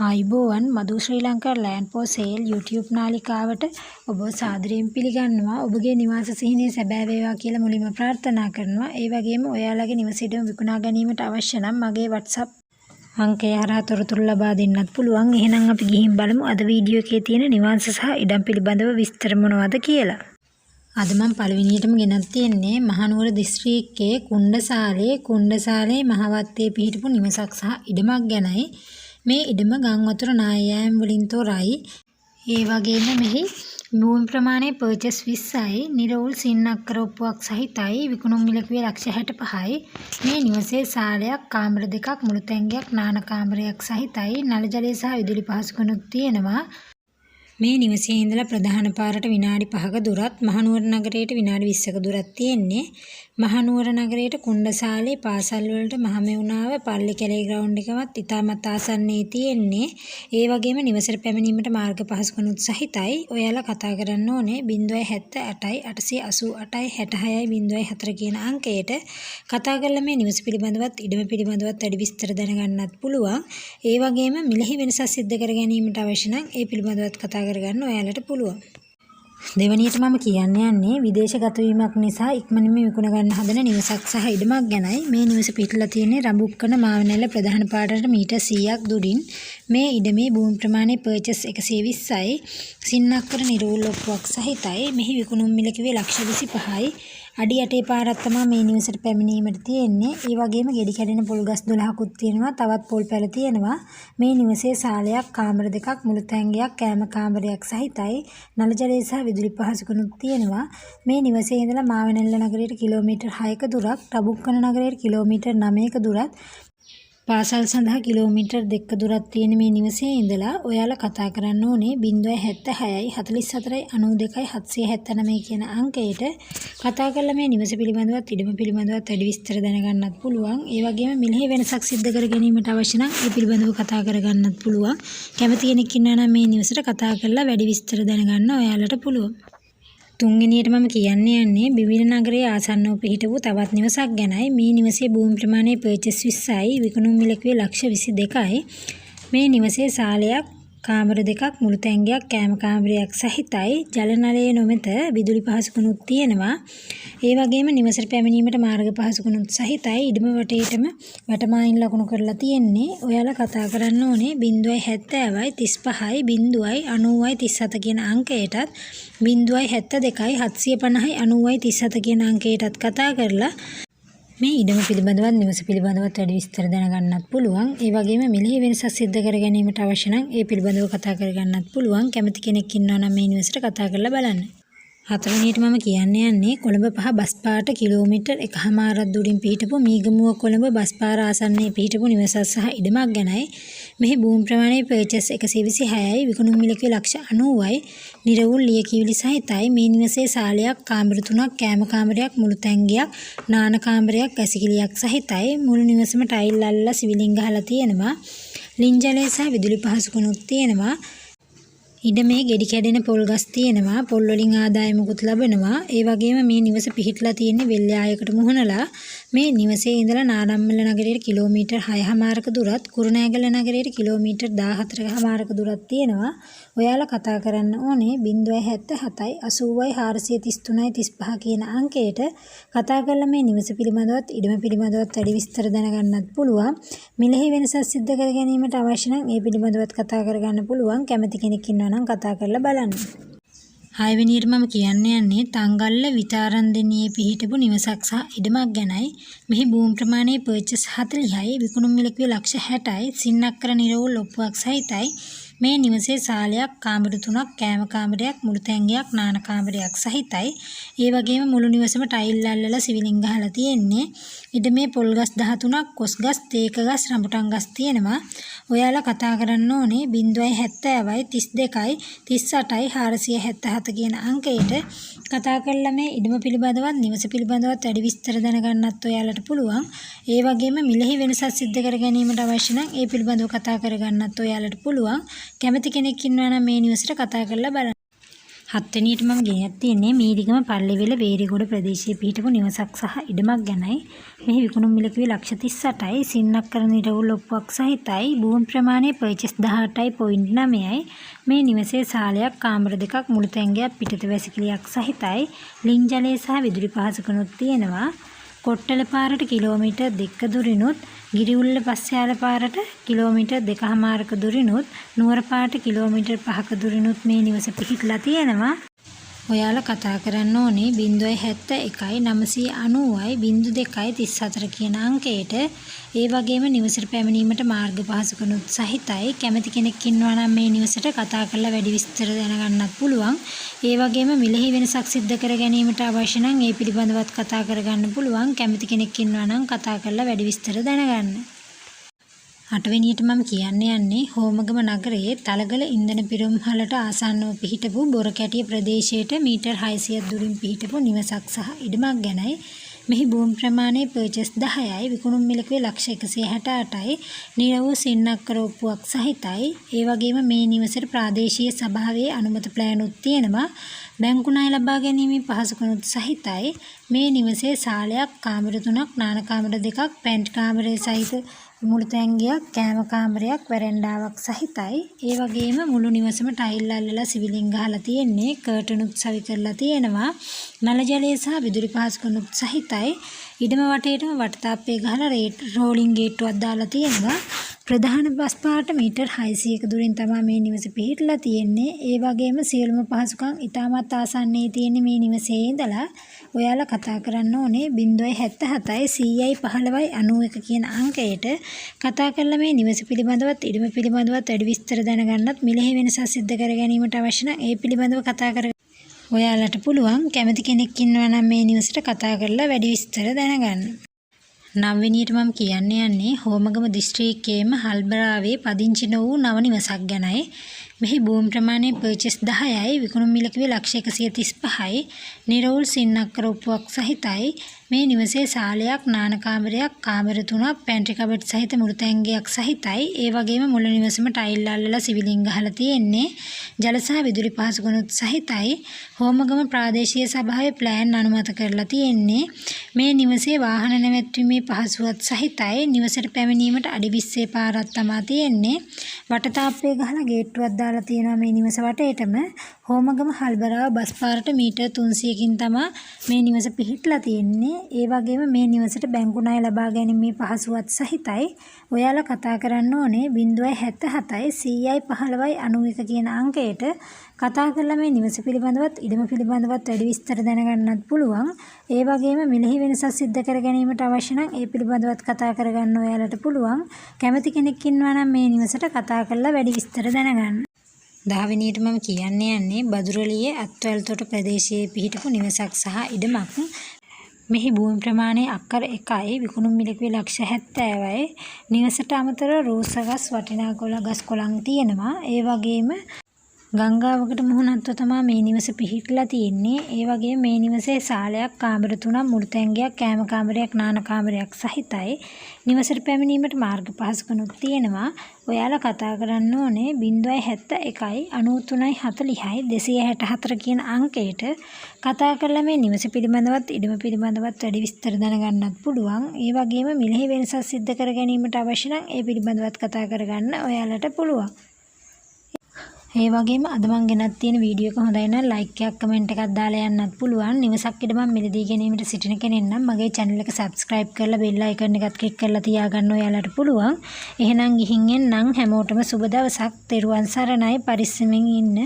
ආයුබෝවන් මధు ශ්‍රී Lanka land for sale YouTube නාලිකාවට ඔබ සාදරයෙන් පිළිගන්නවා. ඔබගේ නිවාස සිහිනයේ සැබෑ වේවා කියලා මුලින්ම ප්‍රාර්ථනා කරනවා. ඒ වගේම ඔයාලගේ නිවසේදම විකුණා ගැනීමට අවශ්‍ය නම් මගේ WhatsApp අංකය හරහා තොරතුරු ලබා දෙන්නත් පුළුවන්. එහෙනම් අපි ගිහින් බලමු අද වීඩියෝ එකේ තියෙන නිවාස සහ ඉඩම් පිළිබඳව විස්තර මොනවද කියලා. අද මම පළවෙනියටම ගෙනත් තියෙන්නේ මහනුවර දිස්ත්‍රික්කයේ කුණ්ඩසාලේ මහවත්තේ පිහිටපු නිවසක් සහ ඉඩමක් ගැනයි. මේ ඉඩම ගම් වතුර නායෑම් වලින් තොරයි. ඒ වගේම මෙහි භූමි ප්‍රමාණය පර්චස් 20යි. නිරවුල් සින්නක්කර ඔප්පුවක් සහිතයි. විකුණුම් මිල කිව්වේ $65යි. මේ නිවසේ සාලයක්, කාමර දෙකක්, මුළු තැන්ගයක්, නාන කාමරයක් සහිතයි. නල ජලය සහ විදුලි පහසුකම්ත් තියෙනවා. මේ නිවසේ ඉඳලා ප්‍රධාන පාරට විනාඩි 5ක දුරත්, මහනුවර නගරයට විනාඩි 20ක දුරක් තියෙන්නේ. මහනුවර නගරයට කුණ්ඩසාලේ පාසල් වලට මහමෙවුනාව පල්ලි කැලේ ග්‍රවුන්ඩ් එකවත් ඉතාමත් ආසන්නයේ තියෙන්නේ. ඒ වගේම නිවසට පැමිණීමට මාර්ග පහසුකම්ත් සහිතයි. ඔයාලා කතා කරන්න ඕනේ 078යි 888යි 66යි 04 කියන අංකයට. කතා කරලා මේ නිවස පිළිබඳවත් ඉඩම පිළිබඳවත් වැඩි විස්තර දැනගන්නත් පුළුවන්. ඒ වගේම මිලෙහි වෙනසක් සිද්ධ කර ගැනීමට අවශ්‍ය නම් ඒ පිළිබඳවත් කතා කරගන්න ඔයාලට පුළුවන්. දෙවැනියට මම කියන්න යන්නේ විදේශගත වීමක් නිසා ඉක්මනින්ම විකුණ ගන්න හදන නිවසක් සහ ඉඩමක් ගැනයි. මේ නිවස පිහිටලා තියෙන්නේ රඹුක්කන මාවනැල්ල ප්‍රධාන පාරට මීටර් 100ක් දුරින්. මේ ඉඩමේ භූමි ප්‍රමාණය පර්චස් 120යි. සින්නක්කර නිරවුල් ඔප්පුවක් සහිතයි. මෙහි විකුණුම් මිල කිව්වේ $25යි. අඩි 8 පාරක් තමයි මේ නිවසට පැමිණීමට තියෙන්නේ. ඒ වගේම ගෙඩි කැඩෙන පොල් ගස් 12කුත් තියෙනවා. තවත් පොල් පැල තියෙනවා. මේ නිවසේ සාලයක්, කාමර දෙකක්, මුළු තැන්ගයක්, කෑම කාමරයක් සහිතයි. නල ජලය සහ විදුලි පහසුකම්ත් තියෙනවා. මේ නිවසේ ඉඳලා මාවනැල්ල නගරයට කිලෝමීටර් 6ක දුරක්, රඹුක්කන නගරයට කිලෝමීටර් 9ක දුරක්, පාසල් සඳහා කිලෝමීටර් 2ක දුරක් තියෙන මේ නිවසේ ඉඳලා ඔයාලා කතා කරන්න ඕනේ 076යි 44යි 92යි 779 කියන අංකයට. කතා කරලා මේ නිවස පිළිබඳවත් ඉඩම පිළිබඳවත් වැඩි විස්තර දැනගන්නත් පුළුවන්. ඒ වගේම මිලෙහි වෙනසක් සිද්ධ කර ගැනීමට අවශ්‍ය නම් ඒ පිළිබඳව කතා කරගන්නත් පුළුවන්. කැමති කෙනෙක් ඉන්නවා නම් මේ නිවසට කතා කරලා වැඩි විස්තර දැනගන්න ඔයාලට පුළුවන්. තුන්වෙනියට මම කියන්න යන්නේ බිබිල නගරයේ ආසන්නව පිහිටපු තවත් නිවසක් ගැනයි. මේ නිවසේ භූමි ප්‍රමාණය පර්චස් 20යි. විකුණුම් මිල කිව්වේ $22යි. මේ නිවසේ සාලයක්, කාමර දෙකක්, මුළු තැන්ගයක්, කෑම කාමරයක් සහිතයි. ජල නලයේ නොමැත විදුලි පහසුකම්ත් තියෙනවා. ඒ වගේම නිවසට පැමිණීමට මාර්ග පහසුකම්ත් සහිතයි. ඉඩම වටේටම වටමායින් ලකුණු කරලා තියෙන්නේ. ඔයාලා කතා කරන්න ඕනේ 070යි 35යි 0යි 90යි 37 කියන අංකයටත්, 072යි 750යි 90යි 37 කියන අංකයටත් කතා කරලා මේ ඉඩම පිළිබඳවත් නිවස පිළිබඳවත් වැඩි විස්තර දැනගන්නත් පුළුවන්. ඒ වගේම මිලෙහි වෙනසක් සිද්ධ කර ගැනීමට අවශ්‍ය නම් ඒ පිළිබඳව කතා කරගන්නත් පුළුවන්. කැමති කෙනෙක් ඉන්නවා නම් මේ නිවසට කතා කරලා බලන්න. හතරවෙනියට මම කියන්න යන්නේ කොළඹ 5 බස් පාරට කිලෝමීටර් 1.5ක් දුරින් පිහිටපු මීගමුව කොළඹ බස් පාර ආසන්නයේ පිහිටපු නිවසක් සහ ඉඩමක් ගැනයි. මෙහි භූමි ප්‍රමාණය පර්චස් 126යි. විකුණුම් මිල කිව්වේ $90යි. නිරවුල් ලියකියවිලි සහිතයි. මේ නිවසේ සාලයක්, කාමර 3ක්, කෑම කාමරයක්, මුළු තැන්ගයක්, නාන කාමරයක්, ඇසිකිලියක් සහිතයි. මුළු නිවසම ටයිල් අල්ලලා සිවිලින් ගහලා තියෙනවා. ලින් ජලය සහ විදුලි පහසුකම්ත් තියෙනවා. ඉඩමේ ගෙඩි කැඩෙන පොල් ගස් තියෙනවා. පොල් වලින් ආදායමකුත් ලබනවා. ඒ වගේම මේ නිවස පිහිටලා තියෙන්නේ වෙල්යායකට මුහුණලා. මේ නිවසේ ඉඳලා නාරම්මල නගරයට කිලෝමීටර් 6.5ක දුරත්, කුරුණෑගල නගරයට කිලෝමීටර් 14.5ක දුරක් තියෙනවා. ඔයාලා කතා කරන්න ඕනේ 077යි 80යි 433යි 35 කියන අංකයට. කතා කරලා මේ නිවස පිළිබඳවත් ඉඩම පිළිබඳවත් වැඩි විස්තර දැනගන්නත් පුළුවන්. මිලෙහි වෙනසක් සිද්ධ කර ගැනීමට අවශ්‍ය නම් ඒ පිළිබඳවත් කතා කරගන්න පුළුවන්. කැමති කෙනෙක් ඉන්නවා නම් කතා කරලා බලන්න. හයවෙනියට මම කියන්න යන්නේ තංගල්ල විතාරන්දෙනියේ පිහිටපු නිවසක් සහ ඉඩමක් ගැනයි. මෙහි භූමි ප්‍රමාණය පර්චස් 40යි. විකුණුම් මිල කිව්වේ $60යි. සින්නක්කර නිරවුල් ඔප්පුවක් සහිතයි. මේ නිවසේ සාලයක්, කාමර 3ක්, කෑම කාමරයක්, මුළු තැන්ගයක්, නාන කාමරයක් සහිතයි. ඒ වගේම මුළු නිවසම ටයිල් අල්ලලා සිවිලින් ගහලා තියෙන්නේ. ඉඩමේ පොල් ගස් 13ක්, කොස් ගස්, තේක ගස්, රඹුටන් ගස් තියෙනවා. ඔයාලා කතා කරන්න ඕනේ 070යි 32යි 38යි 477 කියන අංකයට. කතා කරලා මේ ඉඩම පිළිබඳවත් නිවස පිළිබඳවත් වැඩි විස්තර දැනගන්නත් ඔයාලට පුළුවන්. ඒ වගේම මිලෙහි වෙනසක් සිද්ධ කර ගැනීමට අවශ්‍ය නම් ඒ පිළිබඳව කතා කරගන්නත් ඔයාලට පුළුවන්. කැමති කෙනෙක් ඉන්නවා නම් මේ නිවසට කතා කරලා බලන්න. 7 වෙනියට මම ගෙනත් තියෙන්නේ මීරිගම පල්ලිවිල වේරිගොඩ ප්‍රදේශයේ පිහිටපු නිවසක් සහ ඉඩමක් ගැනයි. මෙහි විකුණුම් මිල කිව්වේ 138යි. සින්නක්කර නිරවුල් ඔප්පුවක් සහිතයි. භූමි ප්‍රමාණය පර්චේස් 18.9යි. මේ නිවසේ සාලයක්, කාමර දෙකක්, මුළු තැංගයක්, පිටත වැසිකිළියක් සහිතයි. ලිං ජලය සහ විදුලි පහසුකනුත් තියෙනවා. කොට්ටල පාරට කිලෝමීටර් 2ක දුරිනුත්, ගිරිඋල්ල පස්යාල පාරට කිලෝමීටර් 2කමාරක දුරිනුත්, නුවර පාරට කිලෝමීටර් 5ක දුරිනුත් මේ නිවස පිහිටලා තියෙනවා. ඔයාලා කතා කරන්න ඕනේ 071 990යි 02යි 34 කියන අංකයට. ඒ වගේම නිවසට පැමිණීමට මාර්ග පහසුකනුත් සහිතයි. කැමති කෙනෙක් ඉන්නවා නම් මේ නිවසට කතා කරලා වැඩි විස්තර දැනගන්නත් පුළුවන්. ඒ වගේම මිලෙහි වෙනසක් සිද්ධ කර ගැනීමට අවශ්‍ය නම් ඒ පිළිබඳවත් කතා කරගන්න පුළුවන්. කැමති කෙනෙක් ඉන්නවා නම් කතා කරලා වැඩි විස්තර දැනගන්න. 8 වෙනියට මම කියන්න යන්නේ හෝමගම නගරයේ තලගල ඉන්ධන පිරවුම්හලට ආසන්නව පිහිටපු බොරකැටිය ප්‍රදේශයට මීටර් 600ක් දුරින් පිහිටපු නිවසක් සහ ඉඩමක් ගැනයි. මෙහි භූමි ප්‍රමාණය පර්චේස් 10යි. විකුණුම් මිල කිව්වේ 168යි. නිරවුල් සින්නක්කර ඔප්පුවක් සහිතයි. ඒ වගේම මේ නිවසට ප්‍රාදේශීය සභාවේ අනුමත ප්ලෑන් උත් තියෙනවා. බැංකු ණය ලබා ගැනීමේ පහසුකනුත් සහිතයි. මේ නිවසේ සාලයක්, කාමර 3ක්, නාන කාමර 2ක්, පැන්ට් කාමරය සහිත මුළු තැංගියක්, කෑම කාමරයක්, වරෙන්ඩාවක් සහිතයි. ඒ වගේම මුළු නිවසම ටයිල් අල්ලලා සිවිලින් ගහලා තියෙන්නේ. කර්ටනුත් සවි කරලා තියෙනවා. නල ජලය සහ විදුලි පහසුකනුත් සහිතයි. ඉඩම වටේටම වටතාප්පේ ගහලා රෝලින් ගේට්ටුවක් දාලා තියෙනවා. ප්‍රධාන බස් පාරට මීටර් 600ක දුරින් තමයි මේ නිවස පිහිටලා තියෙන්නේ. ඒ වගේම සියලුම පහසුකම් ඉතාමත් ආසන්නයේ තියෙන මේ නිවසේ ඉඳලා ඔයාලා කතා කරන්න ඕනේ 077යි 100යි 15යි 91 කියන අංකයට. කතා කරලා මේ නිවස පිළිබඳවත් ඉඩම පිළිබඳවත් වැඩි විස්තර දැනගන්නත් මිලෙහි වෙනසක් සිද්ධ කර ගැනීමට අවශ්‍ය නම් ඒ පිළිබඳව කතා කර ඔයාලට පුළුවන්. කැමති කෙනෙක් ඉන්නවා නම් මේ නිවසට කතා කරලා වැඩි විස්තර දැනගන්න. 9 වෙනියට මම කියන්න යන්නේ හෝමගම දිස්ත්‍රික්කයේම හල්බරාවේ පදිංචි වූ නව නිවසක් ගැනයි. මෙහි භූමි ප්‍රමාණය පර්චේස් 10යි. විකුණුම් මිල කිව්වේ 135යි. නිරවුල් සින්නක්කර ඔප්පුවක් සහිතයි. මේ නිවසේ සාලයක්, නාන කාමරයක්, කාමර 3ක්, පැන්ට්‍රි කබඩ් සහිත මුළු තැංගියක් සහිතයි. ඒ වගේම මුළු නිවසම ටයිල් අල්ලලා සිවිලින් ගහලා තියෙන්නේ. ජල සහ විදුලි පහසුකනුත් සහිතයි. හෝමගම ප්‍රාදේශීය සභාවේ ප්ලෑන් අනුමත කරලා තියෙන්නේ. මේ නිවසේ වාහන නැවැත්වීමේ පහසුවත් සහිතයි. නිවසට පැමිණීමට අඩි 20 පාරක් තමයි තියෙන්නේ. වටතාප්පේ ගහලා ගේට්ටුවක් දාලා තියෙනවා මේ නිවස වටේටම. හෝමගම හල්බරාව බස් පාරට මීටර් 300කින් තමයි මේ නිවස පිහිටලා තියෙන්නේ. ඒ වගේම මේ නිවසට බැංකු ණය ලබා ගැනීමේ පහසුවත් සහිතයි. ඔයාලා කතා කරන්න ඕනේ 077යි 100යි 15යි 91 කියන අංකයට. කතා කරලා මේ නිවස පිළිබඳවත් ඉඩම පිළිබඳවත් වැඩි විස්තර දැනගන්නත් පුළුවන්. ඒ වගේම මිලෙහි වෙනසක් සිද්ධ කර ගැනීමට අවශ්‍ය නම් ඒ පිළිබඳවත් කතා කරගන්න ඔයාලට පුළුවන්. කැමති කෙනෙක් ඉන්නවා නම් මේ නිවසට කතා කරලා වැඩි විස්තර දැනගන්න. 10 වෙනියට මම කියන්න යන්නේ බදුරළියේ අත්වැල්තොට ප්‍රදේශයේ පිහිටපු නිවසක් සහ ඉඩමක්. මෙහි භූමි ප්‍රමාණය අක්කර 1යි. විකුණුම් මිල කිව්වේ 170යි. නිවසට අමතරව රෝස ගස්, වටිනා ගස් කොළන් තියෙනවා. ඒ වගේම ගංගාවකට මුහුණත්ව තමයි මේ නිවස පිහිටලා තියෙන්නේ. ඒ වගේම මේ නිවසේ සාලයක්, කාමර 3ක්, මුළු තැංගියක්, කෑම කාමරයක්, නාන කාමරයක් සහිතයි. නිවසට පැමිණීමට මාර්ග පහසුකනුත් තියෙනවා. ඔයාලා කතා කරන්න ඕනේ 071යි 93යි 40යි 264 කියන අංකයට. කතා කරලා මේ නිවස පිළිබඳවත් ඉඩම පිළිබඳවත් වැඩි විස්තර දැනගන්නත් පුළුවන්. ඒ වගේම මිලෙහි වෙනසක් සිද්ධ කර ගැනීමට අවශ්‍ය නම් ඒ පිළිබඳවත් කතා කරගන්න ඔයාලට පුළුවන්. ඒ වගේම අද මම ගෙනත් තියෙන වීඩියෝ එක හොඳයි නම් ලයික් එකක් කමෙන්ට් එකක් දාලා යන්නත් පුළුවන්. නිවසක් ඉදමන් මිලදී ගැනීමට සිටින කෙනෙක් නම් මගේ channel එක subscribe කරලා bell icon එකත් click කරලා තියාගන්න ඔයාලට පුළුවන්. එහෙනම් ගිහින් එන්නම්. හැමෝටම සුබ දවසක්. තෙරුවන් සරණයි. පරිස්සමෙන් ඉන්න.